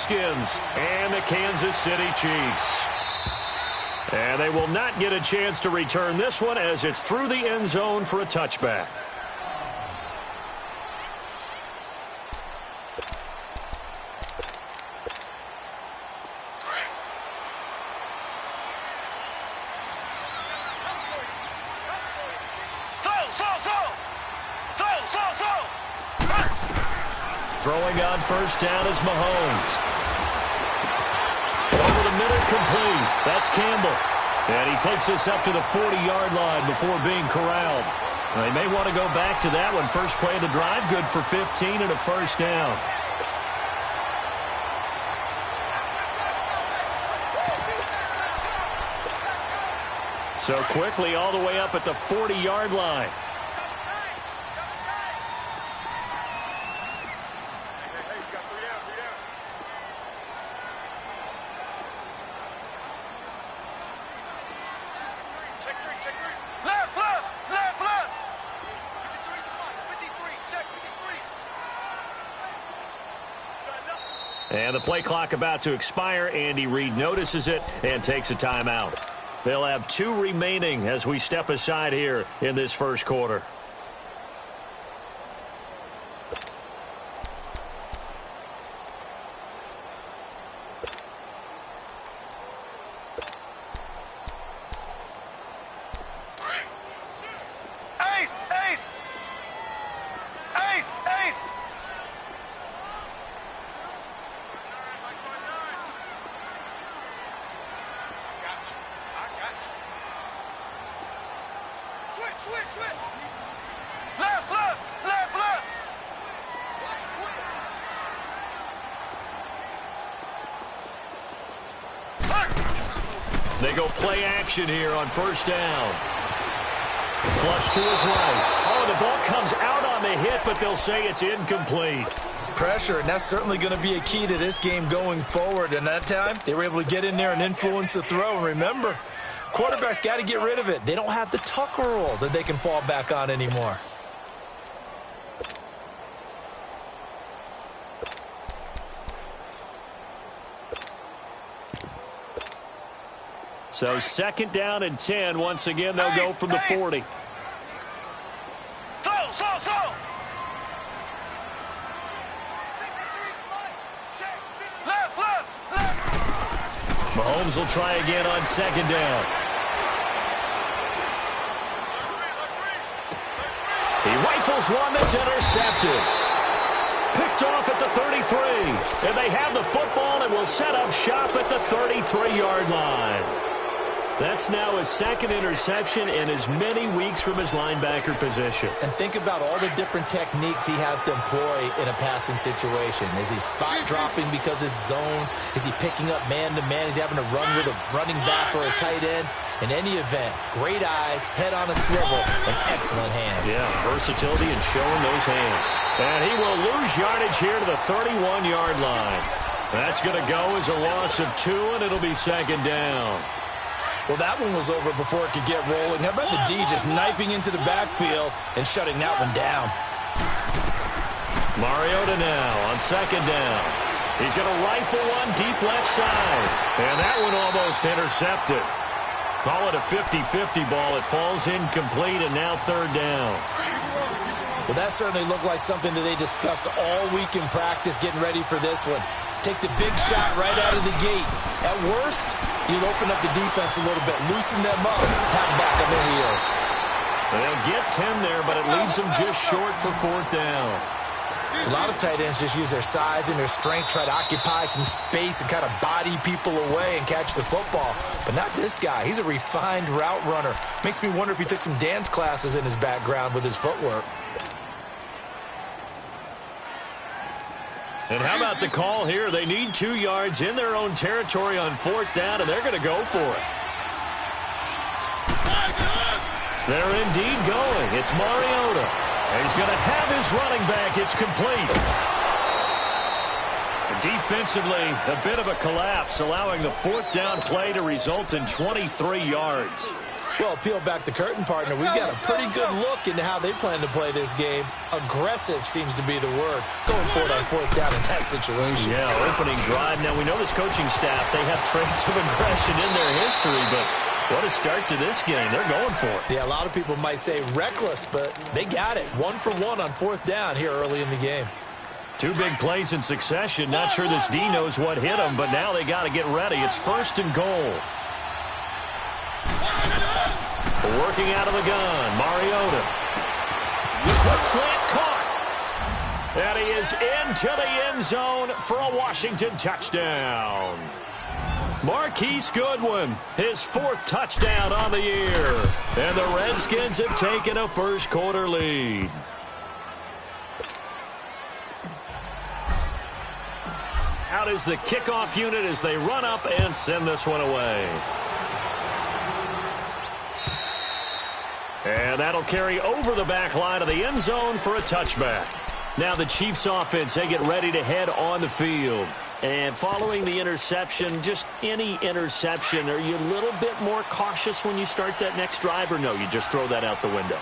Redskins and the Kansas City Chiefs. And they will not get a chance to return this one as it's through the end zone for a touchback. Throwing on first down is Mahomes. Over the middle, complete. That's Campbell. And he takes this up to the 40-yard line before being corralled. They may want to go back to that one. First play of the drive, good for 15 and a first down. So quickly all the way up at the 40-yard line. And the play clock about to expire. Andy Reid notices it and takes a timeout. They'll have 2 remaining as we step aside here in this first quarter. They go play action here on first down. Flush to his right. Oh, the ball comes out on the hit, but they'll say it's incomplete. Pressure, and that's certainly going to be a key to this game going forward. And that time, they were able to get in there and influence the throw. And remember, quarterbacks got to get rid of it. They don't have the Tucker rule that they can fall back on anymore. So second down and 10. Once again, they'll go from the 40. Mahomes will try again on second down. He rifles one that's intercepted. Picked off at the 33. And they have the football and will set up shop at the 33-yard line. That's now his second interception in as many weeks from his linebacker position. And think about all the different techniques he has to employ in a passing situation. Is he spot dropping because it's zone? Is he picking up man-to-man? Is he having to run with a running back or a tight end? In any event, great eyes, head on a swivel, and excellent hands. Yeah, versatility and showing those hands. And he will lose yardage here to the 31-yard line. That's going to go as a loss of 2, and it'll be second down. Well, that one was over before it could get rolling. How about the D just knifing into the backfield and shutting that one down? Mariota now on second down. He's going to rifle one deep left side. And that one almost intercepted. Call it a 50-50 ball. It falls incomplete, and now third down. Well, that certainly looked like something that they discussed all week in practice getting ready for this one. Take the big shot right out of the gate. At worst, you'll open up the defense a little bit, loosen them up, have them back on their heels. They'll get 10 there, but it leaves them just short for fourth down. A lot of tight ends just use their size and their strength, try to occupy some space and kind of body people away and catch the football. But not this guy. He's a refined route runner. Makes me wonder if he took some dance classes in his background with his footwork. And how about the call here? They need 2 yards in their own territory on fourth down, and they're going to go for it. They're indeed going. It's Mariota. He's going to have his running back. It's complete. Defensively, a bit of a collapse, allowing the fourth down play to result in 23 yards. Well, peel back the curtain, partner. We've got a pretty good look into how they plan to play this game. Aggressive seems to be the word. Going for it on fourth down in that situation. Yeah, opening drive. Now, we know this coaching staff, they have traits of aggression in their history, but what a start to this game. They're going for it. Yeah, a lot of people might say reckless, but they got it. 1 for 1 on fourth down here early in the game. 2 big plays in succession. Not sure this D knows what hit him, but now they got to get ready. It's 1st and goal. Working out of the gun, Mariota. Quick slant caught. And he is into the end zone for a Washington touchdown. Marquise Goodwin, his 4th touchdown on the year. And the Redskins have taken a first-quarter lead. Out is the kickoff unit as they run up and send this one away. And that'll carry over the back line of the end zone for a touchback. Now the Chiefs offense, they get ready to head on the field. And following the interception, just any interception, are you a little bit more cautious when you start that next drive, or no, you just throw that out the window?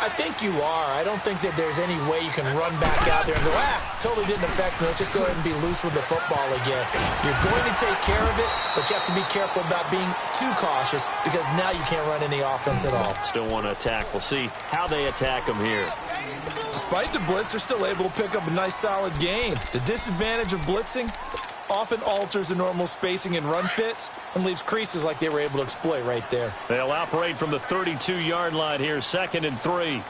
I think you are. I don't think that there's any way you can run back out there and go, totally didn't affect me. Let's just go ahead and be loose with the football again. You're going to take care of it, but you have to be careful about being too cautious because now you can't run any offense at all. Still want to attack. We'll see how they attack them here. Despite the blitz, they're still able to pick up a nice solid gain. The disadvantage of blitzing often alters the normal spacing and run fits and leaves creases like they were able to exploit right there. They'll operate from the 32-yard line here, 2nd and 3.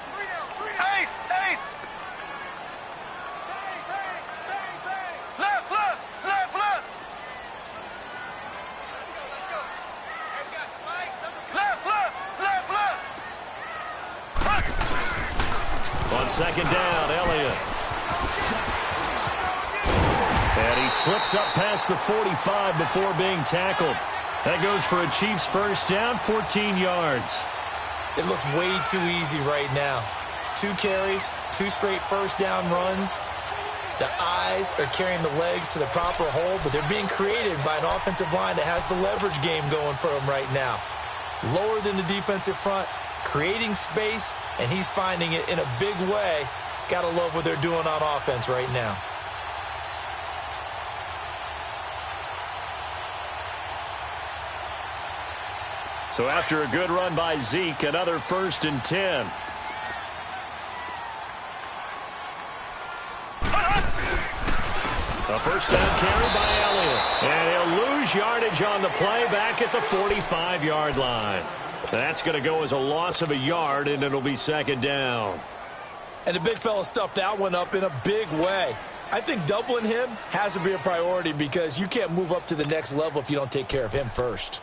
On 2nd down, Elliott. And he slips up past the 45 before being tackled. That goes for a Chiefs first down, 14 yards. It looks way too easy right now. 2 carries, 2 straight first down runs. The eyes are carrying the legs to the proper hole, but they're being created by an offensive line that has the leverage game going for them right now. Lower than the defensive front, creating space, and he's finding it in a big way. Gotta love what they're doing on offense right now. So after a good run by Zeke, another 1st and 10. A first down carry by Elliott. And he'll lose yardage on the play back at the 45-yard line. That's going to go as a loss of a yard, and it'll be 2nd down. And the big fella stuffed that one up in a big way. I think doubling him has to be a priority because you can't move up to the next level if you don't take care of him first.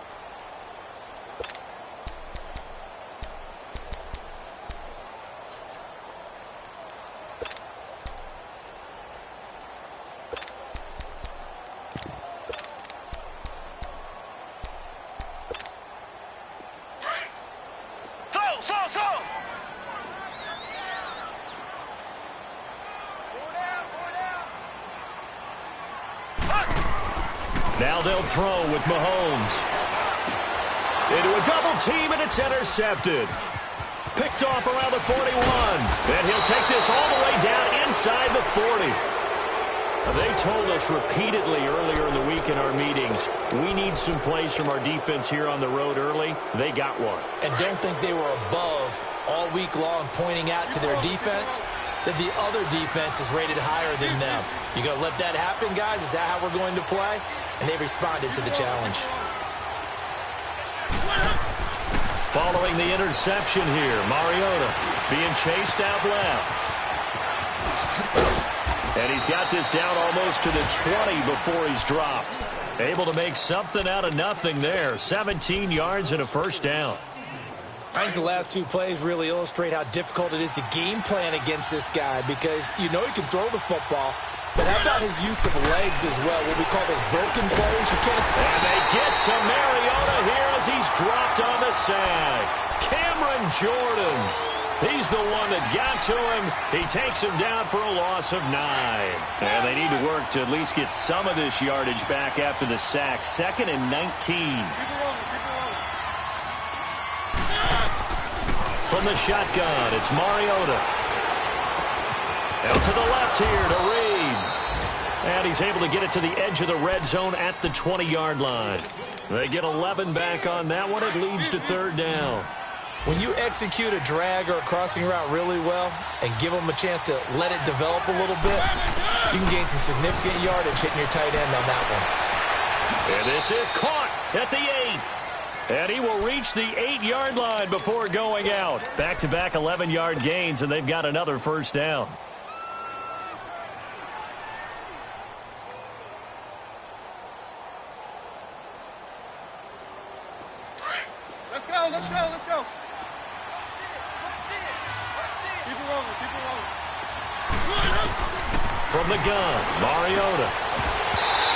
Now they'll throw with Mahomes. Into a double team, and it's intercepted. Picked off around the 41. And he'll take this all the way down inside the 40. They told us repeatedly earlier in the week in our meetings, we need some plays from our defense here on the road early. They got one. And don't think they were above all week long pointing out to their defense that the other defense is rated higher than them. You going to let that happen, guys? Is that how we're going to play? And they responded to the challenge. Following the interception here, Mariota being chased out left. And he's got this down almost to the 20 before he's dropped. Able to make something out of nothing there. 17 yards and a first down. I think the last 2 plays really illustrate how difficult it is to game plan against this guy because you know he can throw the football, but how about his use of legs as well, what we call those broken plays? You can't... And they get to Mariota here as he's dropped on the sack. Cameron Jordan. He's the one that got to him. He takes him down for a loss of 9. And they need to work to at least get some of this yardage back after the sack. 2nd and 19. from the shotgun. It's Mariota. Out to the left here to Reed. And he's able to get it to the edge of the red zone at the 20-yard line. They get 11 back on that one. It leads to third down. When you execute a drag or a crossing route really well and give them a chance to let it develop a little bit, you can gain some significant yardage hitting your tight end on that one. And this is caught at the 8. And he will reach the 8-yard line before going out. Back-to-back 11-yard gains, and they've got another first down. Let's go, let's go, let's go. Keep it rolling, keep it rolling. From the gun, Mariota.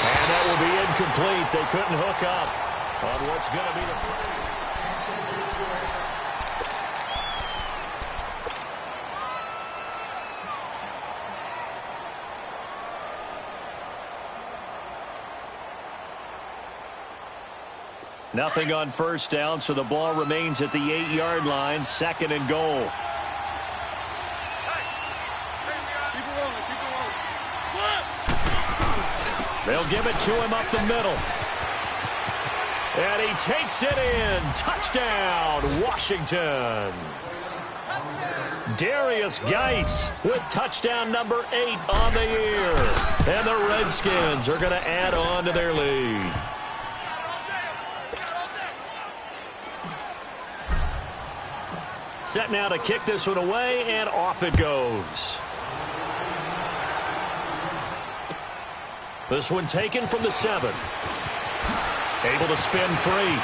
And that will be incomplete. They couldn't hook up on what's going to be the... Nothing on first down, so the ball remains at the 8-yard line, second and goal. They'll give it to him up the middle. And he takes it in. Touchdown, Washington. Darius Geis with touchdown number 8 on the year. And the Redskins are going to add on to their lead. Set now to kick this one away, and off it goes. This one taken from the 7. Able to spin free.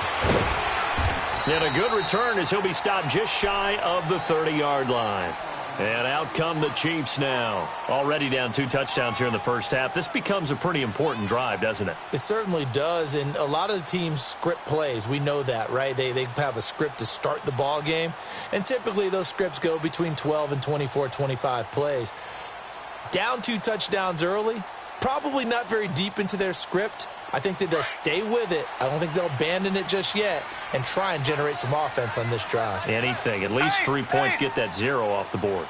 And a good return as he'll be stopped just shy of the 30-yard line. And out come the Chiefs now. Already down 2 touchdowns here in the first half. This becomes a pretty important drive, doesn't it? It certainly does, and a lot of the teams script plays. We know that, right? They have a script to start the ball game, and typically those scripts go between 12 and 24, 25 plays. Down 2 touchdowns early, probably not very deep into their script. I think that they'll stay with it. I don't think they'll abandon it just yet and try and generate some offense on this drive. Anything. At least 3 points, get that 0 off the board.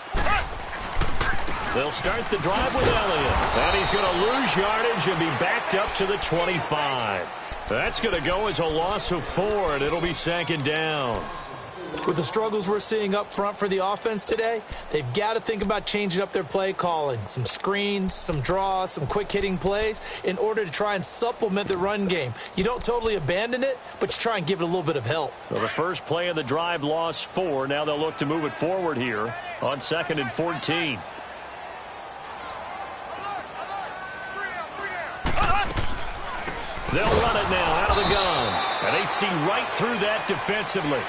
They'll start the drive with Elliott. And he's going to lose yardage and be backed up to the 25. That's going to go as a loss of 4, and it'll be second down. With the struggles we're seeing up front for the offense today, they've got to think about changing up their play calling. Some screens, some draws, some quick-hitting plays in order to try and supplement the run game. You don't totally abandon it, but you try and give it a little bit of help. Well, the first play of the drive lost 4. Now they'll look to move it forward here on 2nd and 14. They'll run it now out of the gun. And they see right through that defensively,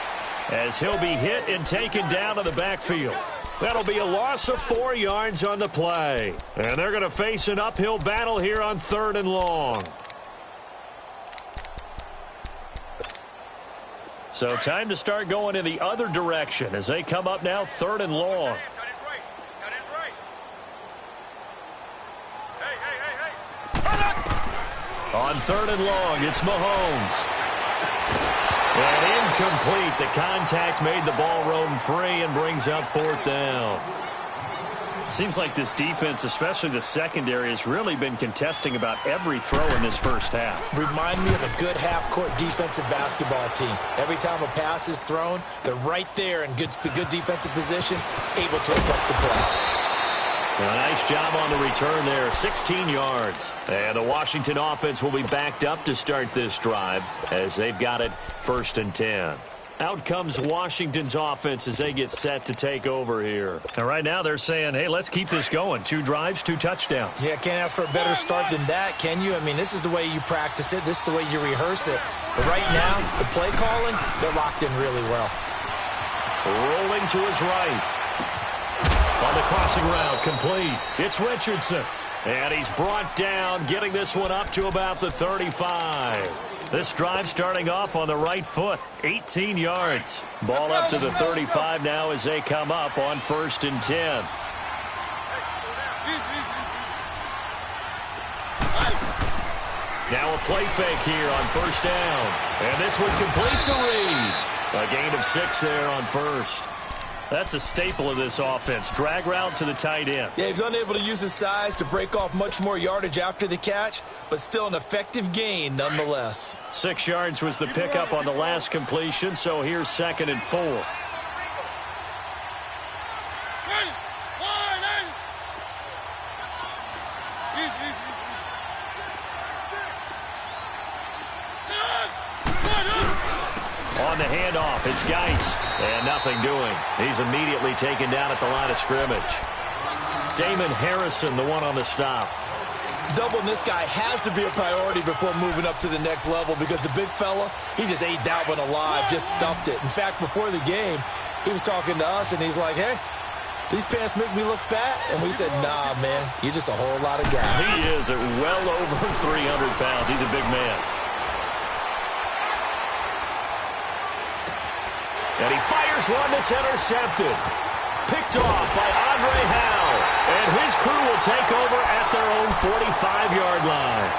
as he'll be hit and taken down to the backfield. That'll be a loss of 4 yards on the play. And they're going to face an uphill battle here on 3rd and long. So time to start going in the other direction as they come up now 3rd and long. On 3rd and long, it's Mahomes. And incomplete. The contact made the ball roam free and brings up 4th down. Seems like this defense, especially the secondary, has really been contesting about every throw in this first half. Remind me of a good half-court defensive basketball team. Every time a pass is thrown, they're right there in good defensive position, able to affect the play. A nice job on the return there, 16 yards. And the Washington offense will be backed up to start this drive as they've got it 1st and 10. Out comes Washington's offense as they get set to take over here. And right now they're saying, hey, let's keep this going. 2 drives, 2 touchdowns. Yeah, can't ask for a better start than that, can you? I mean, this is the way you practice it. This is the way you rehearse it. But right now, the play calling, they're locked in really well. Rolling to his right. On the crossing route, complete. It's Richardson. And he's brought down, getting this one up to about the 35. This drive starting off on the right foot, 18 yards. Ball up to the 35 now as they come up on 1st and 10. Now a play fake here on 1st down. And this one complete to Reed. A gain of 6 there on 1st. That's a staple of this offense. Drag route to the tight end. Yeah, he's unable to use his size to break off much more yardage after the catch, but still an effective gain nonetheless. 6 yards was the pickup on the last completion, so here's 2nd and 4. On the handoff, it's Geis, and nothing doing. He's immediately taken down at the line of scrimmage. Damon Harrison, the one on the stop. Doubling this guy has to be a priority before moving up to the next level because the big fella, he just ate that one alive, just stuffed it. In fact, before the game, he was talking to us, and he's like, hey, these pants make me look fat? And we said, nah, man, you're just a whole lot of guy. He is at well over 300 pounds. He's a big man. And he fires one that's intercepted. Picked off by Andre Howe. And his crew will take over at their own 45-yard line.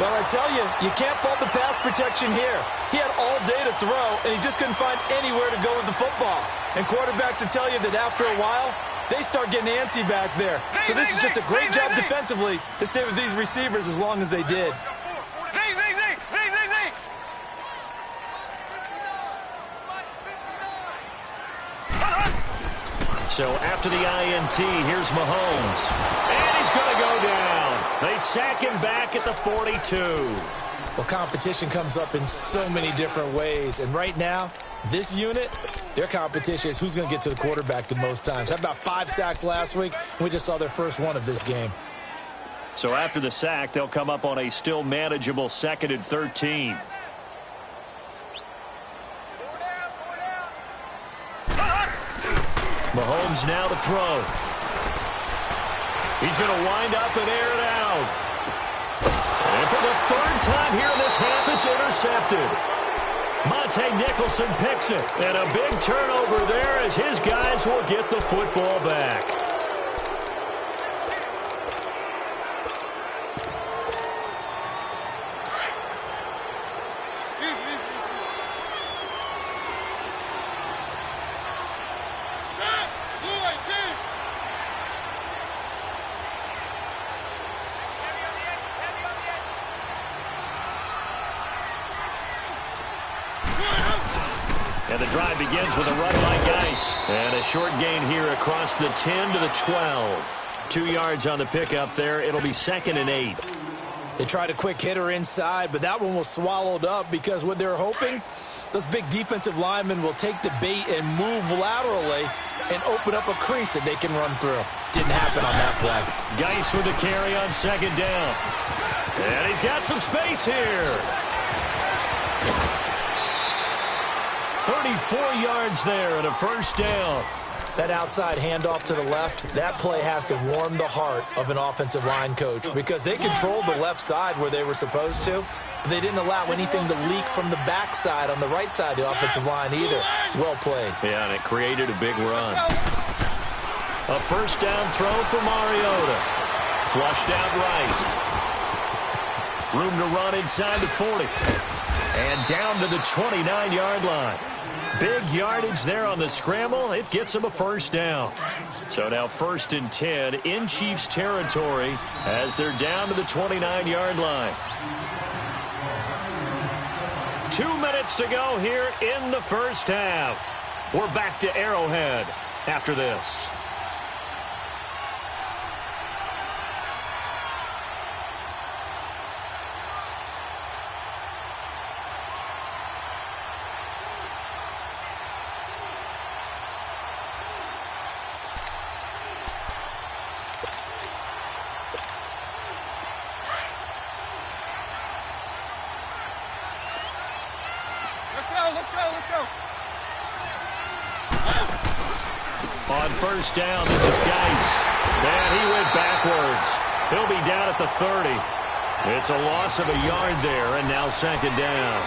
Well, I tell you, you can't fault the pass protection here. He had all day to throw, and he just couldn't find anywhere to go with the football. And quarterbacks will tell you that after a while, they start getting antsy back there. So this is just a great job defensively to stay with these receivers as long as they did. So after the INT, here's Mahomes. And he's going to go down. They sack him back at the 42. Well, competition comes up in so many different ways. And right now, this unit, their competition is who's going to get to the quarterback the most times. How about 5 sacks last week? We just saw their first one of this game. So after the sack, they'll come up on a still manageable 2nd and 13. Mahomes now to throw. He's going to wind up and air it out. And for the 3rd time here in this half, it's intercepted. Monte Nicholson picks it. And a big turnover there as his guys will get the football back. And the drive begins with a run by Geis. And a short gain here across the 10 to the 12. 2 yards on the pickup there. It'll be 2nd and 8. They tried a quick hitter inside, but that one was swallowed up because what they're hoping, those big defensive linemen will take the bait and move laterally and open up a crease that they can run through. Didn't happen on that play. Geis with the carry on 2nd down. And he's got some space here. 34 yards there and a 1st down. That outside handoff to the left, that play has to warm the heart of an offensive line coach because they controlled the left side where they were supposed to. But they didn't allow anything to leak from the backside on the right side of the offensive line either. Well played. Yeah, and it created a big run. A 1st down throw for Mariota. Flushed out right. Room to run inside the 40. And down to the 29-yard line. Big yardage there on the scramble. It gets them a 1st down. So now 1st and 10 in Chiefs territory as they're down to the 29-yard line. 2 minutes to go here in the 1st half. We're back to Arrowhead after this. Let's go. On 1st down, this is Geis. And he went backwards. He'll be down at the 30. It's a loss of a yard there, and now 2nd down.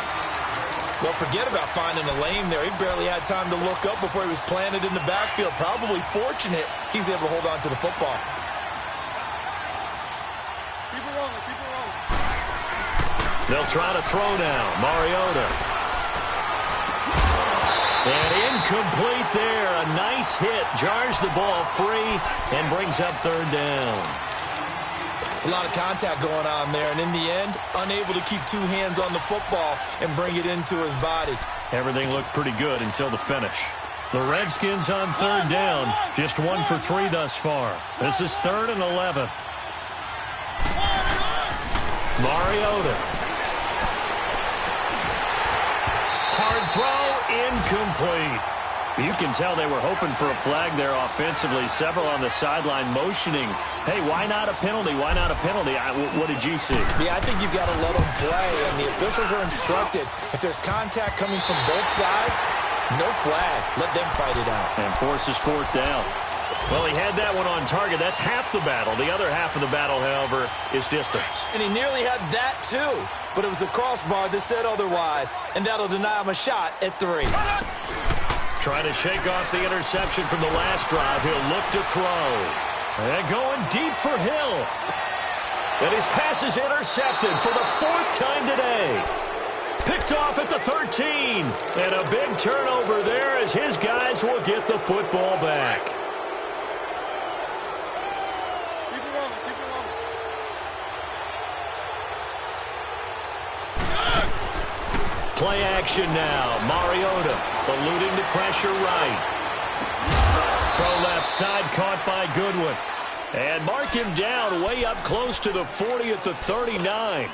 Well, forget about finding a lane there. He barely had time to look up before he was planted in the backfield. Probably fortunate he was able to hold on to the football. Keep it rolling. They'll try to throw now. Mariota. And incomplete there. A nice hit. Jars the ball free and brings up third down. It's a lot of contact going on there, and in the end, unable to keep two hands on the football and bring it into his body. Everything looked pretty good until the finish. The Redskins on third down. Just 1 for 3 thus far. This is 3rd and 11. Mariota. Hard throw, incomplete. You can tell they were hoping for a flag there offensively. Several on the sideline motioning, hey, why not a penalty? Why not a penalty? What did you see? Yeah, I think you've got to let them play, and the officials are instructed. If there's contact coming from both sides, no flag. Let them fight it out. And forces 4th down. Well, he had that one on target. That's half the battle. The other half of the battle, however, is distance. And he nearly had that, too. But it was the crossbar that said otherwise, and that'll deny him a shot at 3. Trying to shake off the interception from the last drive. He'll look to throw. And going deep for Hill. And his pass is intercepted for the 4th time today. Picked off at the 13. And a big turnover there as his guys will get the football back. Keep it rolling, keep it rolling. Play action now. Mariota eluding the pressure right. Throw left side caught by Goodwin. And mark him down way up close to the 40 at the 39.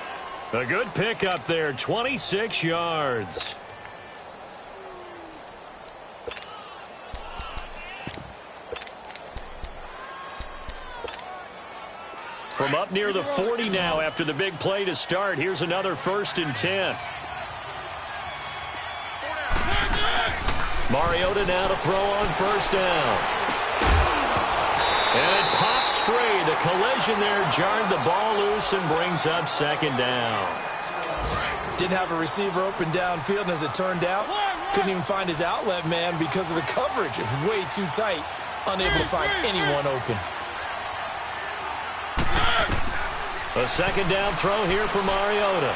A good pick up there, 26 yards. From up near the 40 now after the big play to start, here's another 1st and 10. Mariota now to throw on 1st down. And it pops free. The collision there jarred the ball loose and brings up 2nd down. Didn't have a receiver open downfield, and as it turned out, couldn't even find his outlet man because of the coverage. It was way too tight, unable to find anyone open. A 2nd down throw here for Mariota.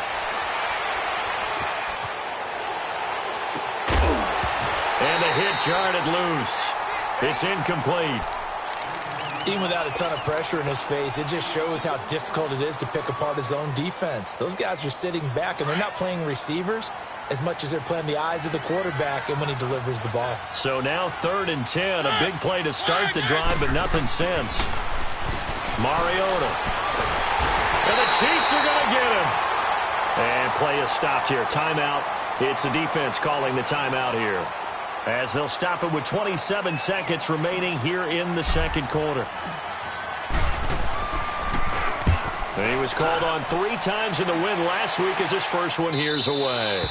And the hit jarred it loose. It's incomplete. Even without a ton of pressure in his face, it just shows how difficult it is to pick apart his own defense. Those guys are sitting back, and they're not playing receivers as much as they're playing the eyes of the quarterback and when he delivers the ball. So now 3rd and 10. A big play to start the drive, but nothing since. Mariota. And the Chiefs are going to get him. And play is stopped here. Timeout. It's the defense calling the timeout here, as they'll stop it with 27 seconds remaining here in the 2nd quarter. And he was called on 3 times in the win last week as his first one here's away.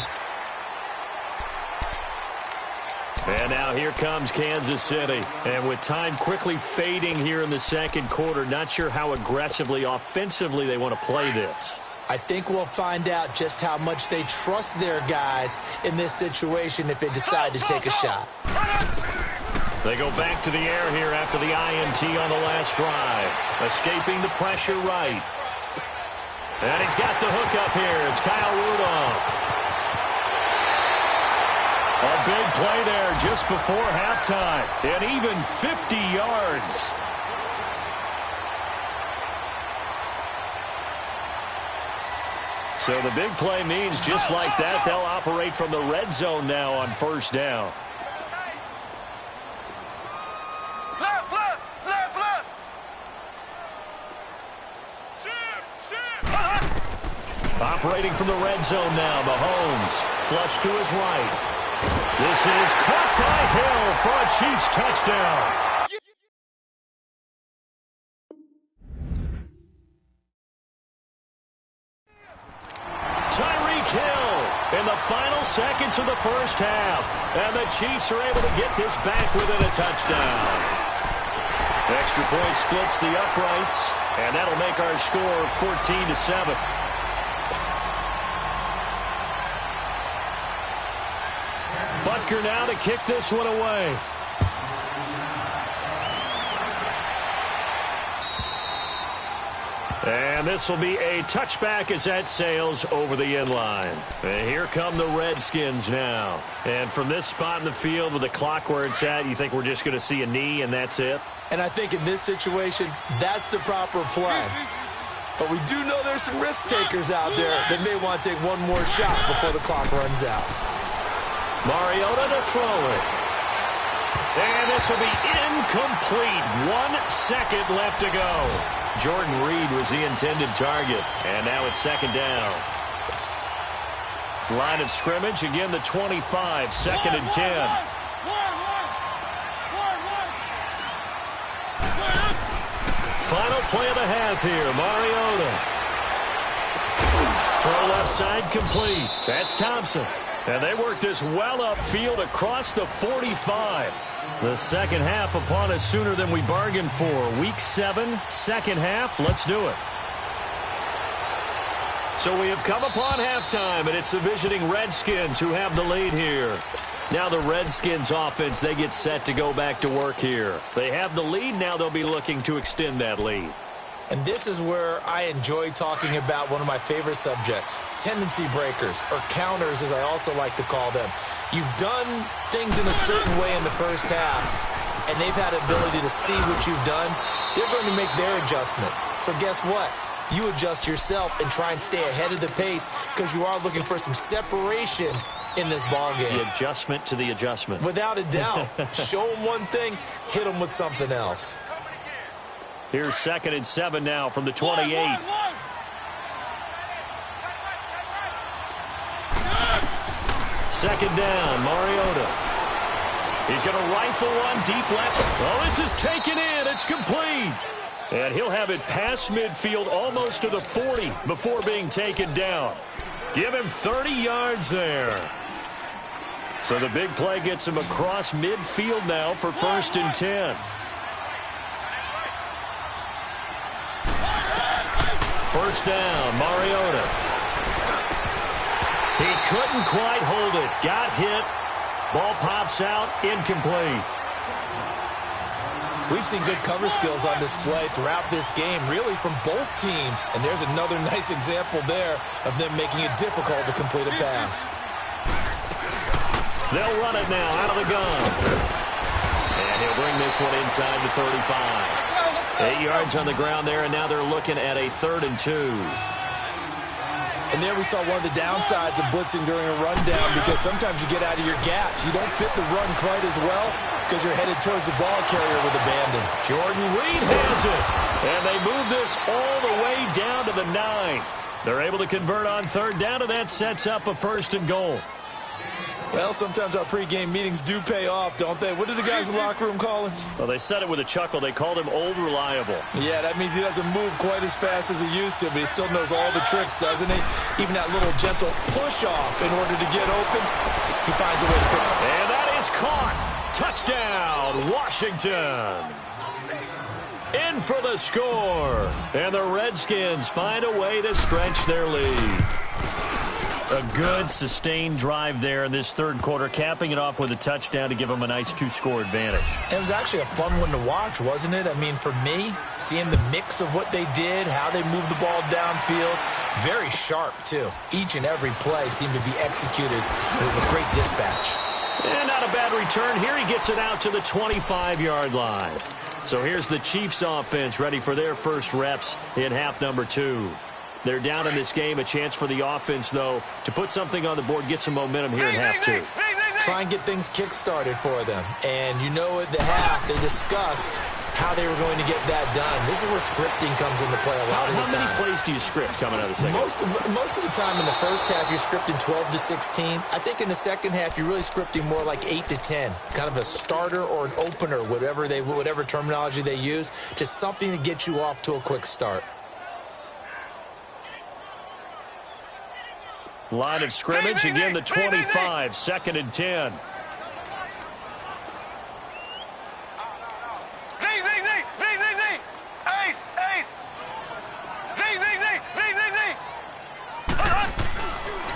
And now here comes Kansas City. And with time quickly fading here in the 2nd quarter, not sure how aggressively, offensively they want to play this. I think we'll find out just how much they trust their guys in this situation if they decide to take a shot. They go back to the air here after the INT on the last drive. Escaping the pressure right. And he's got the hook up here. It's Kyle Rudolph. A big play there just before halftime. And even 50 yards. So the big play means just like that, they'll operate from the red zone now on 1st down. Left, left, left, left. Shoot, shoot. Operating from the red zone now, Mahomes. Flush to his right. This is caught by Hill for a Chiefs touchdown. In the final seconds of the 1st half. And the Chiefs are able to get this back within a touchdown. Extra point splits the uprights. And that'll make our score 14-7. Butker now to kick this one away. And this will be a touchback as that sails over the end line. And here come the Redskins now. And from this spot in the field with the clock where it's at, you think we're just going to see a knee and that's it? And I think in this situation, that's the proper play. But we do know there's some risk takers out there that may want to take one more shot before the clock runs out. Mariota to throw it. And this will be incomplete. 1 second left to go. Jordan Reed was the intended target. And now it's second down. Line of scrimmage, again the 25, second and 10. Final play of the half here, Mariota. Throw left side complete. That's Thompson. And they work this well upfield across the 45. The second half upon us sooner than we bargained for. Week 7, second half. Let's do it. So we have come upon halftime, and it's the visiting Redskins who have the lead here. Now the Redskins offense, they get set to go back to work here. They have the lead. Now they'll be looking to extend that lead. And this is where I enjoy talking about one of my favorite subjects, tendency breakers, or counters as I also like to call them. You've done things in a certain way in the first half, and they've had ability to see what you've done. They're going to make their adjustments. So guess what? You adjust yourself and try and stay ahead of the pace because you are looking for some separation in this ballgame. The adjustment to the adjustment. Without a doubt. Show them one thing, hit them with something else. Here's second and 7 now from the 28. Second down, Mariota. He's going to rifle one deep left. Oh, this is taken in. It's complete. And he'll have it past midfield almost to the 40 before being taken down. Give him 30 yards there. So the big play gets him across midfield now for first and 10. First down, Mariota. He couldn't quite hold it. Got hit. Ball pops out. Incomplete. We've seen good cover skills on display throughout this game, really from both teams. And there's another nice example there of them making it difficult to complete a pass. They'll run it now out of the gun. And he'll bring this one inside the 35. 8 yards on the ground there, and now they're looking at a 3rd and 2. And there we saw one of the downsides of blitzing during a rundown because sometimes you get out of your gaps. You don't fit the run quite as well because you're headed towards the ball carrier with abandon. Jordan Reed has it. And they move this all the way down to the 9. They're able to convert on 3rd down, and that sets up a 1st and goal. Well, sometimes our pregame meetings do pay off, don't they? What do the guys in the locker room call him? Well, they said it with a chuckle. They called him Old Reliable. Yeah, that means he doesn't move quite as fast as he used to, but he still knows all the tricks, doesn't he? Even that little gentle push-off in order to get open, he finds a way to pick up. And that is caught. Touchdown, Washington. In for the score. And the Redskins find a way to stretch their lead. A good, sustained drive there in this 3rd quarter, capping it off with a touchdown to give them a nice 2-score advantage. It was actually a fun one to watch, wasn't it? I mean, for me, seeing the mix of what they did, how they moved the ball downfield, very sharp, too. Each and every play seemed to be executed with great dispatch. And not a bad return. Here he gets it out to the 25-yard line. So here's the Chiefs offense ready for their first reps in half number 2. They're down in this game. A chance for the offense, though, to put something on the board, get some momentum here in half 2. Try and get things kick-started for them. And you know at the half, they discussed how they were going to get that done. This is where scripting comes into play a lot of the time. How many plays do you script coming out of the second? Most of the time in the first half, you're scripting 12 to 16. I think in the second half, you're really scripting more like 8 to 10. Kind of a starter or an opener, whatever terminology they use. Just something to get you off to a quick start. Line of scrimmage, again the 25, 2nd and 10.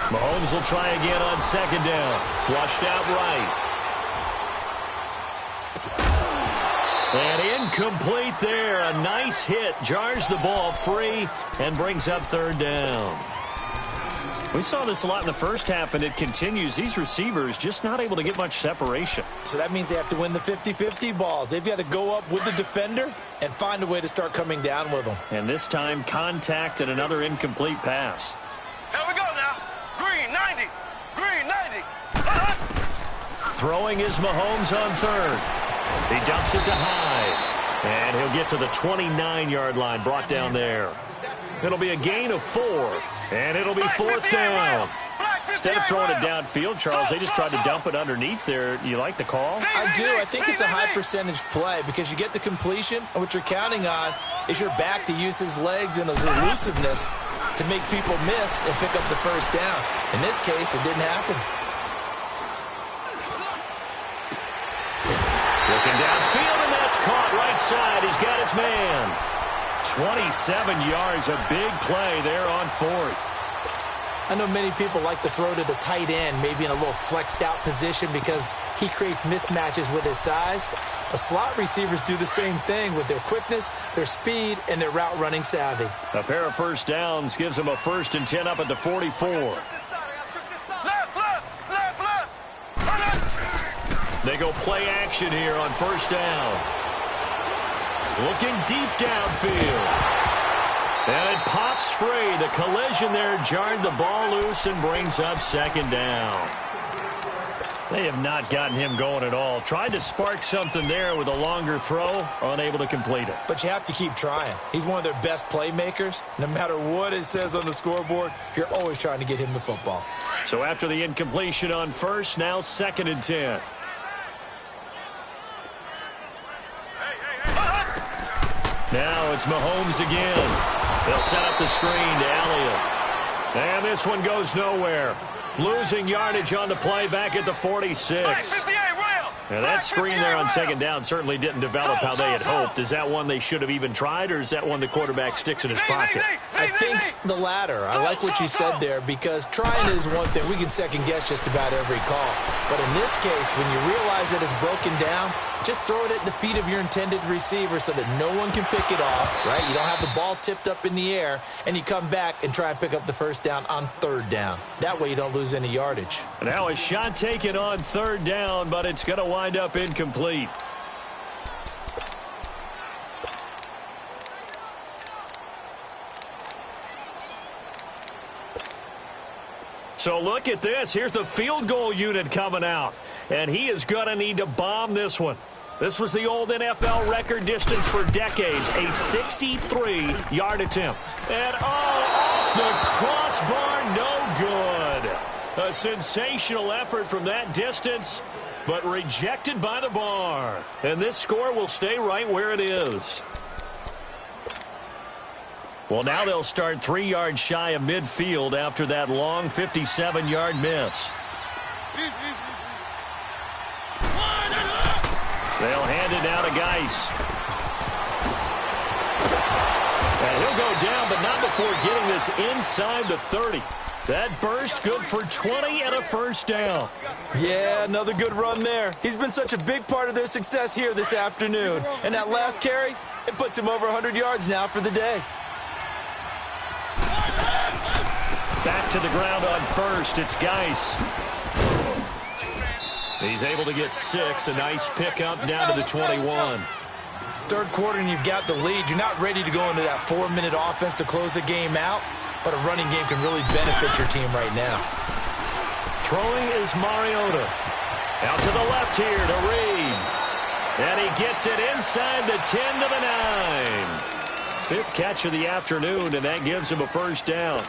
Mahomes will try again on 2nd down. Flushed out right. And incomplete there. A nice hit. Jars the ball free and brings up third down. We saw this a lot in the first half, and it continues. These receivers just not able to get much separation. So that means they have to win the 50-50 balls. They've got to go up with the defender and find a way to start coming down with them. And this time, contact and another incomplete pass. Here we go now. Green 90. Green 90. Throwing is Mahomes on third. He dumps it to Hyde. And he'll get to the 29-yard line, brought down there. It'll be a gain of 4, and it'll be fourth down. Instead of throwing it downfield, Charles, they just tried to dump it underneath there. You like the call? I do. I think it's a high percentage play because you get the completion, and what you're counting on is your back to use his legs and his elusiveness to make people miss and pick up the first down. In this case, it didn't happen. Looking downfield, and that's caught right side. He's got his man. 27 yards, a big play there on fourth. I know many people like to throw to the tight end, maybe in a little flexed out position because he creates mismatches with his size. But slot receivers do the same thing with their quickness, their speed, and their route running savvy. A pair of first downs gives them a 1st and 10 up at the 44. Left. They go play action here on first down. Looking deep downfield. And it pops free. The collision there jarred the ball loose and brings up second down. They have not gotten him going at all. Tried to spark something there with a longer throw, unable to complete it. But you have to keep trying. He's one of their best playmakers. No matter what it says on the scoreboard, you're always trying to get him the football. So after the incompletion on first, now 2nd and 10. Now it's Mahomes again. They'll set up the screen to Elliott. And this one goes nowhere. Losing yardage on the play back at the 46. And that screen there on second down certainly didn't develop how they had hoped. Is that one they should have even tried, or is that one the quarterback sticks in his pocket? I think the latter. I like what you said there because trying is one thing. We can second guess just about every call. But in this case, when you realize that it's broken down, just throw it at the feet of your intended receiver so that no one can pick it off, right? You don't have the ball tipped up in the air, and you come back and try and pick up the first down on third down. That way you don't lose any yardage. Now a shot taken on third down, but it's going to wind up incomplete. So look at this. Here's the field goal unit coming out. And he is going to need to bomb this one. This was the old NFL record distance for decades. A 63-yard attempt. And off the crossbar, no good. A sensational effort from that distance, but rejected by the bar. And this score will stay right where it is. Well, now they'll start 3 yards shy of midfield after that long 57-yard miss. They'll hand it now to Geis. And he'll go down, but not before getting this inside the 30. That burst good for 20 and a first down. Yeah, another good run there. He's been such a big part of their success here this afternoon. And that last carry, it puts him over 100 yards now for the day. Back to the ground on first. It's Geis. He's able to get 6. A nice pickup down to the 21. Third quarter and you've got the lead. You're not ready to go into that 4-minute offense to close the game out, but a running game can really benefit your team right now. Throwing is Mariota. Out to the left here to Reed. And he gets it inside the 10 to the 9. 5th catch of the afternoon, and that gives him a first down.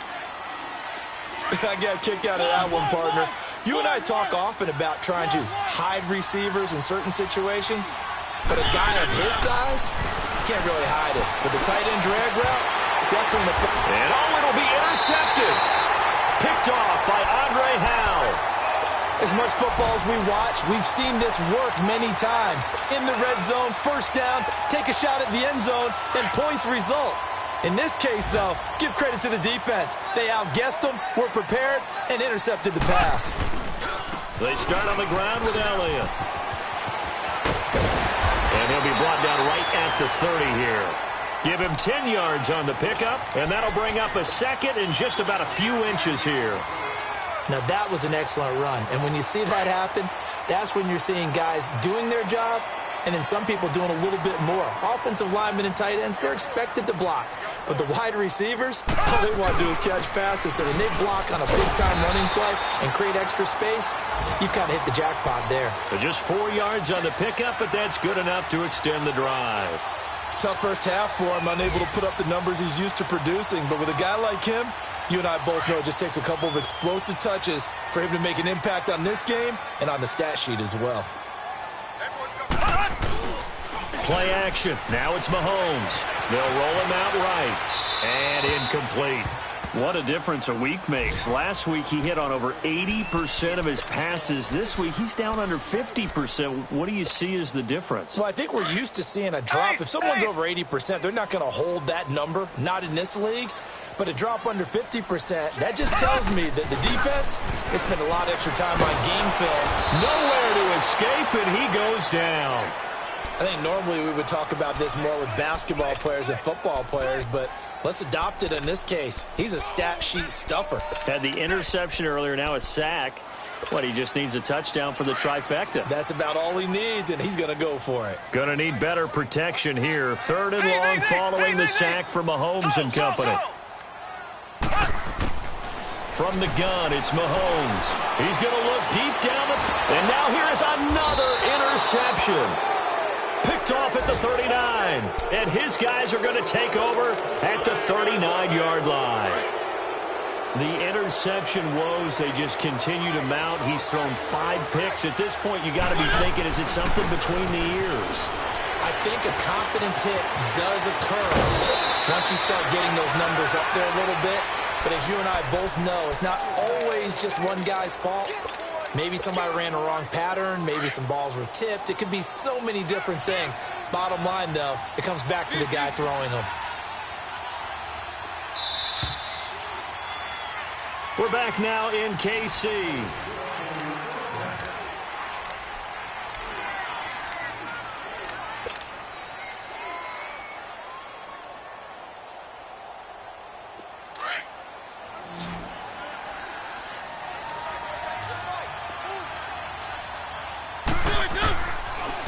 I got a kick out of that one, partner. You and I talk often about trying to hide receivers in certain situations, but a guy of his size can't really hide it. But the tight end drag route, definitely. And it'll be intercepted. Picked off by Andre Howe. As much football as we watch, we've seen this work many times. In the red zone, first down, take a shot at the end zone, and points result. In this case, though, give credit to the defense. They outguessed them, were prepared, and intercepted the pass. They start on the ground with Elliott. And And he'll be brought down right at the 30 here. Give him 10 yards on the pickup, and that'll bring up a second and just about a few inches here. Now, that was an excellent run. And when you see that happen, that's when you're seeing guys doing their job and then some people doing a little bit more. Offensive linemen and tight ends, they're expected to block. But the wide receivers, all they want to do is catch passes. So when they block on a big-time running play and create extra space, you've kind of hit the jackpot there. But just 4 yards on the pickup, but that's good enough to extend the drive. Tough first half for him, unable to put up the numbers he's used to producing. But with a guy like him, you and I both know it just takes a couple of explosive touches for him to make an impact on this game and on the stat sheet as well. Play action. Now it's Mahomes. They'll roll him out right. And incomplete. What a difference a week makes. Last week he hit on over 80% of his passes. This week he's down under 50%. What do you see as the difference? Well, I think we're used to seeing a drop. If someone's over 80%, they're not going to hold that number, not in this league. But a drop under 50%, that just tells me that the defense, they spent a lot of extra time on game film. Nowhere to escape, and he goes down. I think normally we would talk about this more with basketball players and football players, but let's adopt it in this case. He's a stat sheet stuffer. Had the interception earlier, now a sack. What, he just needs a touchdown for the trifecta. That's about all he needs, and he's going to go for it. Going to need better protection here. 3rd and long following the sack from Mahomes and company. From the gun, it's Mahomes. He's going to look deep down the and now here's another interception. Picked off at the 39. And his guys are going to take over at the 39-yard line. The interception woes, they just continue to mount. He's thrown 5 picks. At this point, you got to be thinking, is it something between the ears? I think a confidence hit does occur once you start getting those numbers up there a little bit. But as you and I both know, it's not always just one guy's fault. Maybe somebody ran a wrong pattern. Maybe some balls were tipped. It could be so many different things. Bottom line, though, it comes back to the guy throwing them. We're back now in KC.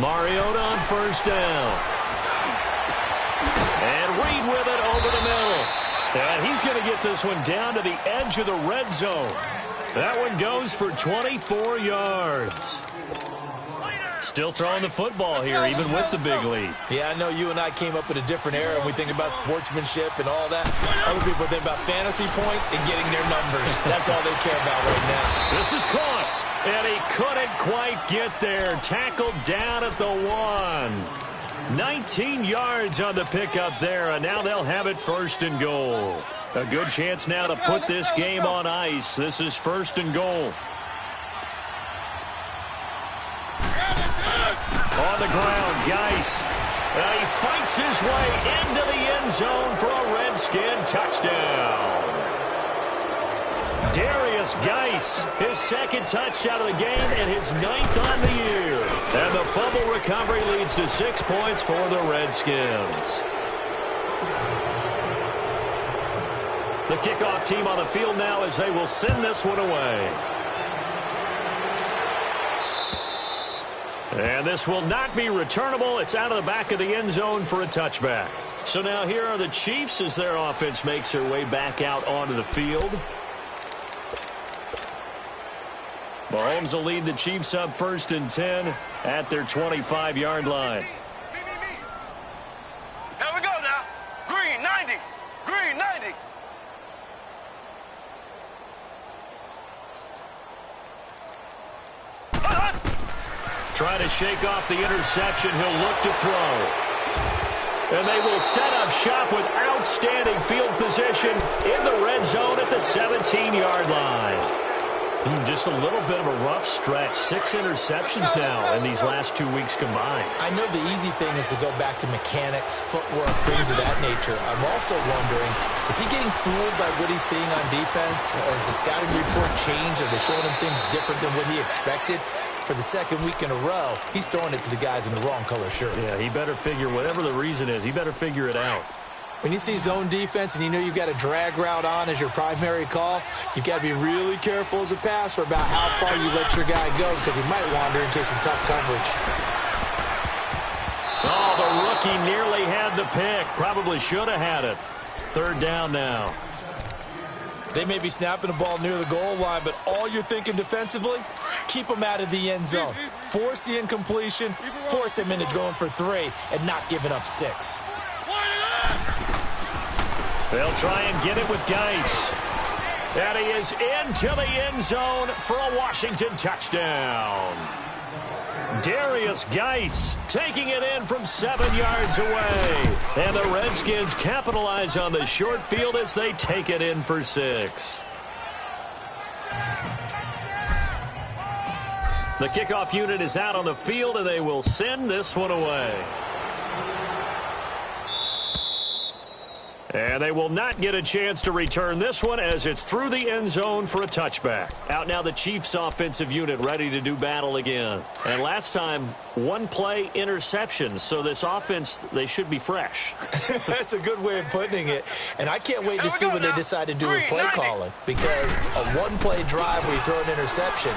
Mariota on 1st down. And Reed with it over the middle. And he's going to get this one down to the edge of the red zone. That one goes for 24 yards. Still throwing the football here, even with the big lead. Yeah, I know you and I came up in a different era when we think about sportsmanship and all that. Other people think about fantasy points and getting their numbers. That's all they care about right now. This is caught. And he couldn't quite get there. Tackled down at the 1. 19 yards on the pickup there, and now they'll have it 1st and goal. A good chance now to put this game on ice. This is 1st and goal. On the ground, Geis. He fights his way into the end zone for a Redskin touchdown. Darius Geis, his 2nd touchdown of the game and his 9th on the year. And the fumble recovery leads to 6 points for the Redskins. The kickoff team on the field now as they will send this one away. And this will not be returnable. It's out of the back of the end zone for a touchback. So now here are the Chiefs as their offense makes their way back out onto the field. Mahomes will lead the Chiefs up 1st and 10 at their 25-yard line. Here we go now. Green 90. Green 90. Trying to shake off the interception. He'll look to throw. And they will set up shop with outstanding field position in the red zone at the 17-yard line. Just a little bit of a rough stretch. 6 interceptions now in these last 2 weeks combined. I know the easy thing is to go back to mechanics, footwork, things of that nature. I'm also wondering, is he getting fooled by what he's seeing on defense? Has the scouting report changed? Are they showing him things different than what he expected? For the second week in a row, he's throwing it to the guys in the wrong color shirts. Yeah, he better figure, whatever the reason is, he better figure it out. When you see zone defense and you know you've got a drag route on as your primary call, you've got to be really careful as a passer about how far you let your guy go because he might wander into some tough coverage. Oh, the rookie nearly had the pick. Probably should have had it. 3rd down now. They may be snapping the ball near the goal line, but all you're thinking defensively, keep them out of the end zone. Force the incompletion, force them into going for 3, and not giving up 6. They'll try and get it with Geis. And he is into the end zone for a Washington touchdown. Darius Geis taking it in from 7 yards away. And the Redskins capitalize on the short field as they take it in for 6. The kickoff unit is out on the field, and they will send this one away. And they will not get a chance to return this one as it's through the end zone for a touchback. Out now the Chiefs offensive unit ready to do battle again. And last time, 1 play interceptions. So this offense, they should be fresh. That's a good way of putting it. And I can't wait to see what they decide to do with play calling. Because a 1-play drive where you throw an interception,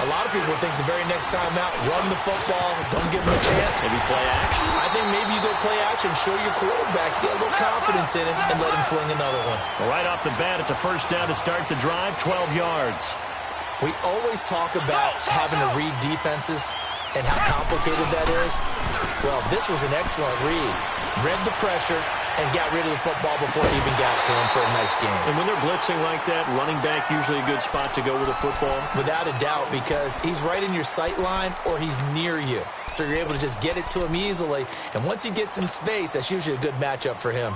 a lot of people think the very next time out, run the football, don't give them a chance. Maybe play action? I think maybe you go play action, show your quarterback, get a little confidence in it, and let him fling another one. Well, right off the bat, it's a 1st down to start the drive, 12 yards. We always talk about having to read defenses and how complicated that is. Well, this was an excellent read. Read the pressure and got rid of the football before it even got to him for a nice game. And when they're blitzing like that, running back usually a good spot to go with a football? Without a doubt, because he's right in your sight line or he's near you. So you're able to just get it to him easily. And once he gets in space, that's usually a good matchup for him.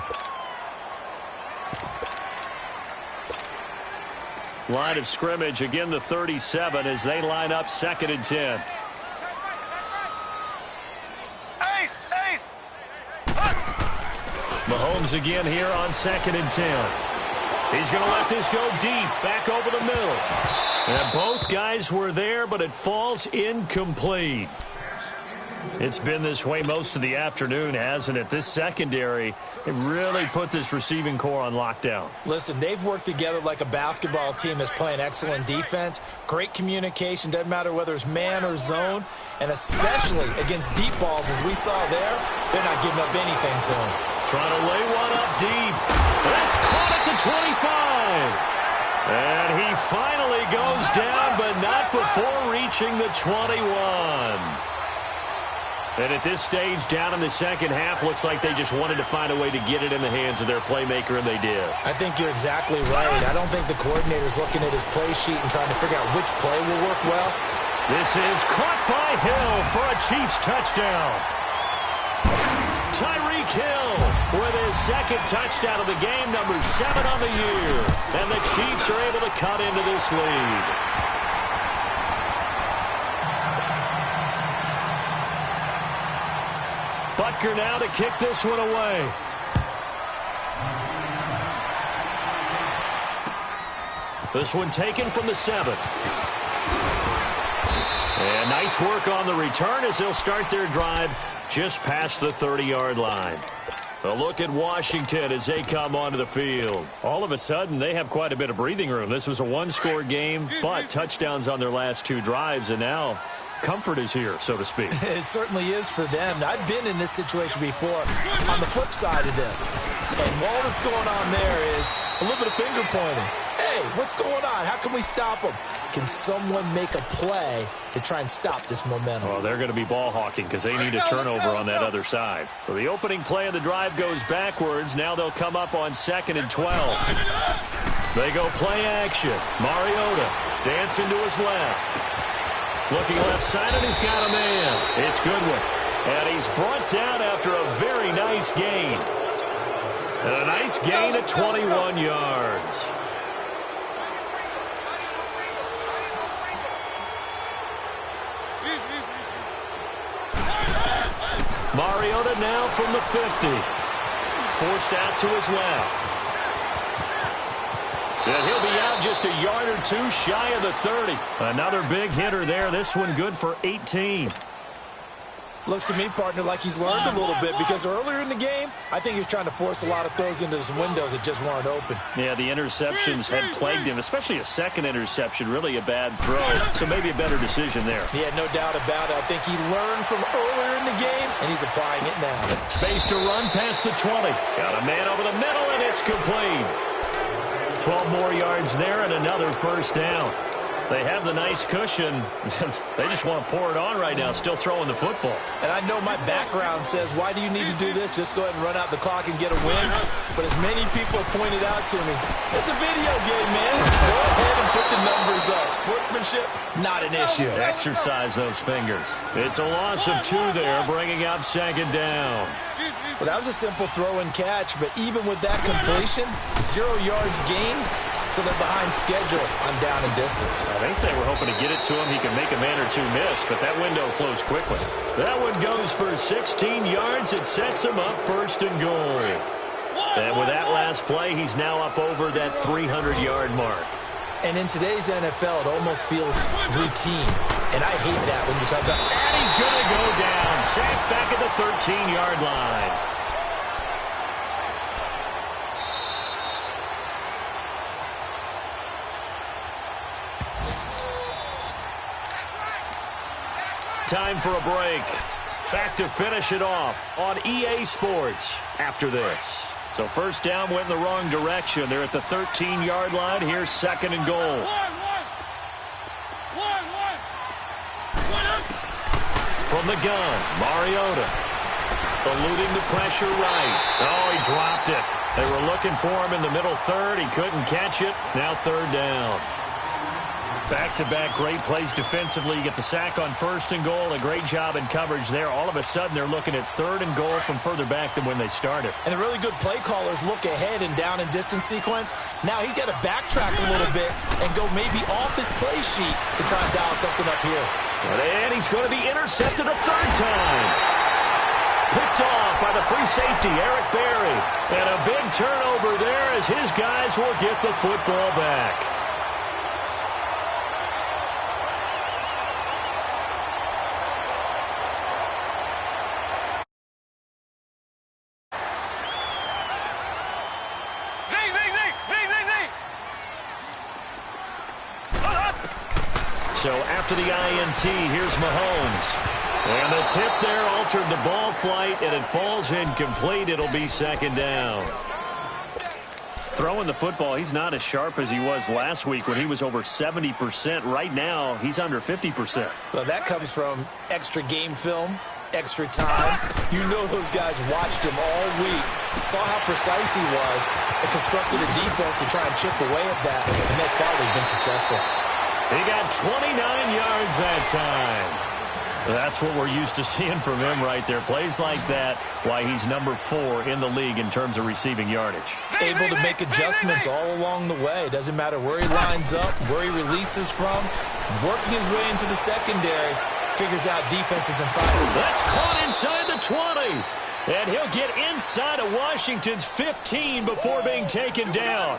Line of scrimmage, again the 37 as they line up 2nd and 10. Mahomes again here on 2nd and 10. He's going to let this go deep, back over the middle. And both guys were there, but it falls incomplete. It's been this way most of the afternoon, hasn't it? This secondary, it really put this receiving core on lockdown. Listen, they've worked together like a basketball team that's playing excellent defense. Great communication, doesn't matter whether it's man or zone. And especially against deep balls, as we saw there, they're not giving up anything to them. Trying to lay one up deep. That's caught at the 25. And he finally goes down, but not before reaching the 21. And at this stage, down in the second half, looks like they just wanted to find a way to get it in the hands of their playmaker, and they did. I think you're exactly right. I don't think the coordinator's looking at his play sheet and trying to figure out which play will work well. This is caught by Hill for a Chiefs touchdown. Tyreek Hill with his 2nd touchdown of the game, number 7 on the year. And the Chiefs are able to cut into this lead. Butker now to kick this one away. This one taken from the 7. And nice work on the return as they'll start their drive just past the 30-yard line. A look at Washington as they come onto the field. All of a sudden, they have quite a bit of breathing room. This was a 1-score game, but touchdowns on their last 2 drives, and now comfort is here, so to speak. It certainly is for them. I've been in this situation before on the flip side of this. And all that's going on there is a little bit of finger pointing. Hey, what's going on? How can we stop them? Can someone make a play to try and stop this momentum? Well, they're going to be ball hawking because they need a turnover on that other side. So the opening play of the drive goes backwards. Now they'll come up on 2nd and 12. They go play action. Mariota dancing to his left. Looking left side, and he's got a man. It's Goodwin. And he's brought down after a very nice gain. And a nice gain at 21 yards. Mariota now from the 50. Forced out to his left. And he'll be out just a yard or two shy of the 30. Another big hitter there. This one good for 18. Looks to me, partner, like he's learned a little bit because earlier in the game, I think he was trying to force a lot of throws into some windows that just weren't open. Yeah, the interceptions had plagued him, especially a second interception, really a bad throw. So maybe a better decision there. Yeah, no doubt about it. I think he learned from earlier in the game, and he's applying it now. Space to run past the 20. Got a man over the middle, and it's complete. 12 more yards there and another first down. They have the nice cushion. They just want to pour it on right now, still throwing the football. And I know my background says, why do you need to do this? Just go ahead and run out the clock and get a win. But as many people have pointed out to me, it's a video game, man. Go ahead and put the numbers up. Sportsmanship, not an issue. Exercise those fingers. It's a loss of 2 there, bringing up second down. Well, that was a simple throw and catch, but even with that completion, 0 yards gained, so they're behind schedule on down and distance. I think they were hoping to get it to him. He can make a man or two miss, but that window closed quickly. That one goes for 16 yards. It sets him up first and goal. And with that last play, he's now up over that 300-yard mark. And in today's NFL, it almost feels routine. And I hate that when you talk about... And he's going to go down. Sacked back at the 13-yard line. Time for a break. Back to finish it off on EA Sports after this. So first down went in the wrong direction. They're at the 13-yard line. Here's second and goal. From the gun, Mariota. Eluding the pressure right. Oh, he dropped it. They were looking for him in the middle third. He couldn't catch it. Now third down. Back-to-back great plays defensively. You get the sack on first and goal. A great job in coverage there. All of a sudden, they're looking at third and goal from further back than when they started. And the really good play callers look ahead and down and distance sequence. Now he's got to backtrack a little bit and go maybe off his play sheet to try and dial something up here. And he's going to be intercepted a third time. Picked off by the free safety, Eric Berry. And a big turnover there as his guys will get the football back. So after the INT, here's Mahomes. And the tip there altered the ball flight, and it falls incomplete. It'll be second down. Throwing the football, he's not as sharp as he was last week when he was over 70%. Right now, he's under 50%. Well, that comes from extra game film, extra time. You know those guys watched him all week, saw how precise he was, and constructed a defense to try and chip away at that. And thus far, they've been successful. He got 29 yards that time. That's what we're used to seeing from him right there. Plays like that, why he's number 4 in the league in terms of receiving yardage. Able to make adjustments all along the way. Doesn't matter where he lines up, where he releases from. Working his way into the secondary, figures out defenses and fires. That's caught inside the 20. And he'll get inside of Washington's 15 before being taken down.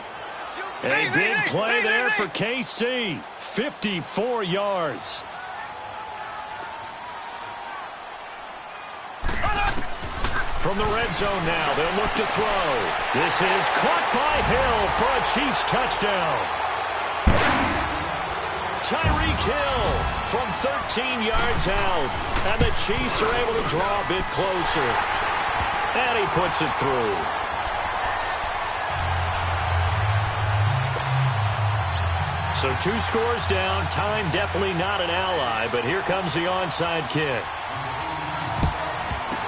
A big play there for KC. 54 yards. From the red zone now, they'll look to throw. This is caught by Hill for a Chiefs touchdown. Tyreek Hill from 13 yards out. And the Chiefs are able to draw a bit closer. And he puts it through. So 2 scores down. Time definitely not an ally, but here comes the onside kick.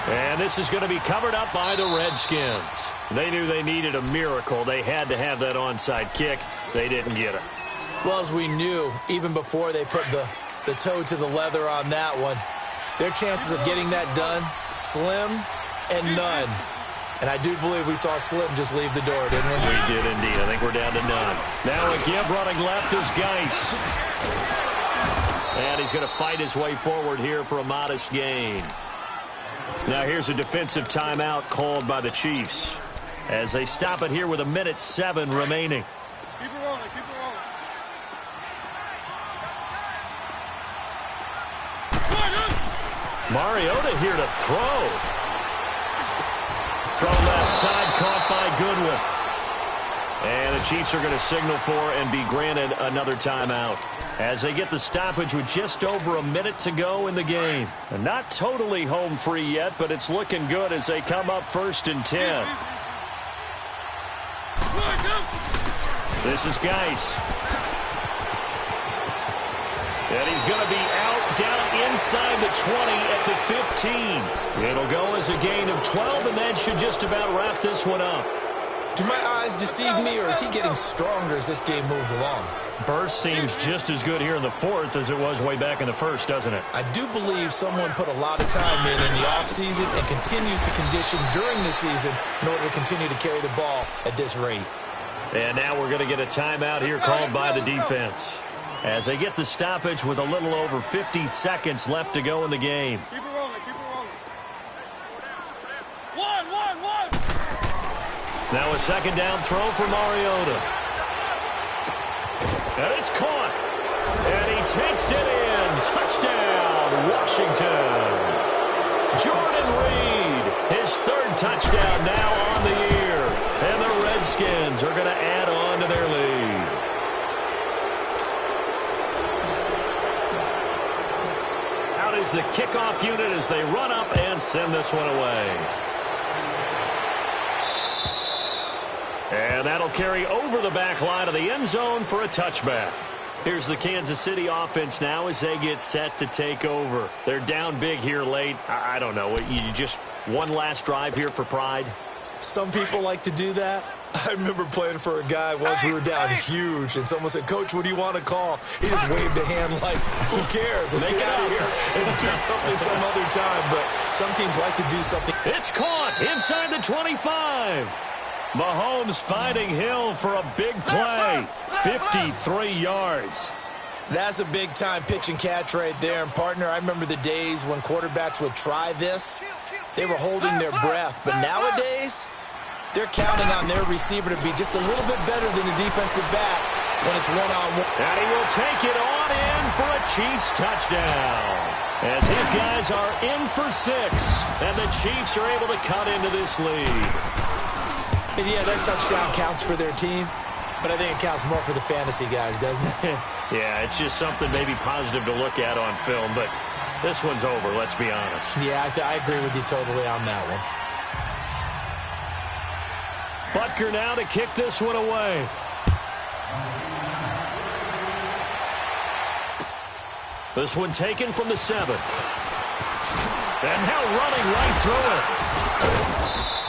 And this is going to be covered up by the Redskins. They knew they needed a miracle. They had to have that onside kick. They didn't get it. Well, as we knew, even before they put the toe to the leather on that one, their chances of getting that done, slim and none. And I do believe we saw Slim just leave the door, didn't we? We did indeed. I think we're down to none. Now a give running left is Geis. And he's going to fight his way forward here for a modest gain. Now here's a defensive timeout called by the Chiefs as they stop it here with 1:07 remaining. Keep it rolling, keep it rolling. Mariota here to throw. From left side, caught by Goodwin. And the Chiefs are going to signal for and be granted another timeout as they get the stoppage with just over a minute to go in the game. And not totally home free yet, but it's looking good as they come up 1st and 10. This is Geis. And he's going to be out down inside the 20 at the 15. It'll go as a gain of 12, and that should just about wrap this one up. Do my eyes deceive me, or is he getting stronger as this game moves along? Burst seems just as good here in the 4th as it was way back in the 1st, doesn't it? I do believe someone put a lot of time in the offseason and continues to condition during the season in order to continue to carry the ball at this rate. And now we're going to get a timeout here called by the defense as they get the stoppage with a little over 50 seconds left to go in the game. Keep it rolling, keep it rolling. One. Now a second down throw for Mariota. And it's caught. And he takes it in. Touchdown, Washington. Jordan Reed, his 3rd touchdown now on the year. And the Redskins are going to add on to their lead. Out is the kickoff unit as they run up and send this one away. And that'll carry over the back line of the end zone for a touchback. Here's the Kansas City offense now as they get set to take over. They're down big here late. I don't know. You just one last drive here for pride? Some people like to do that. I remember playing for a guy once. We were down huge, and someone said, "Coach, what do you want to call?" He just waved a hand like, "Who cares? Let's get out of here and do something some other time." But some teams like to do something. It's caught inside the 25. Mahomes finding Hill for a big play. 53 yards. That's a big-time pitch and catch right there. And, partner, I remember the days when quarterbacks would try this. They were holding their breath. But nowadays, they're counting on their receiver to be just a little bit better than the defensive back when it's one-on-one. And he will take it on in for a Chiefs touchdown. As his guys are in for 6. And the Chiefs are able to cut into this lead. And yeah, that touchdown counts for their team, but I think it counts more for the fantasy guys, doesn't it? Yeah, it's just something maybe positive to look at on film, but this one's over, let's be honest. Yeah, I agree with you totally on that one. Butker now to kick this one away. This one taken from the 7. And now running right through it.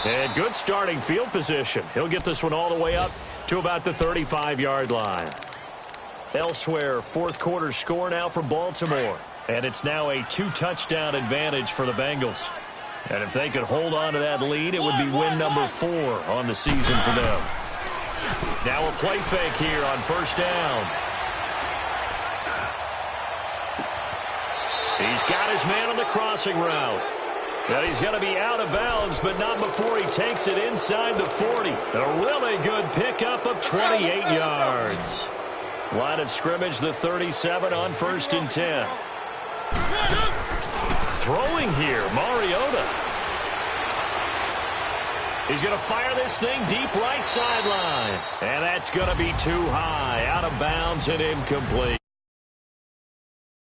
And good starting field position. He'll get this one all the way up to about the 35-yard line. Elsewhere, 4th quarter score now for Baltimore. And it's now a 2-touchdown advantage for the Bengals. And if they could hold on to that lead, it would be win number 4 on the season for them. Now a play fake here on 1st down. He's got his man on the crossing route. And he's going to be out of bounds, but not before he takes it inside the 40. A really good pickup of 28 yards. Line of scrimmage, the 37 on 1st and 10. Throwing here, Mariota. He's going to fire this thing deep right sideline. And that's going to be too high, out of bounds and incomplete.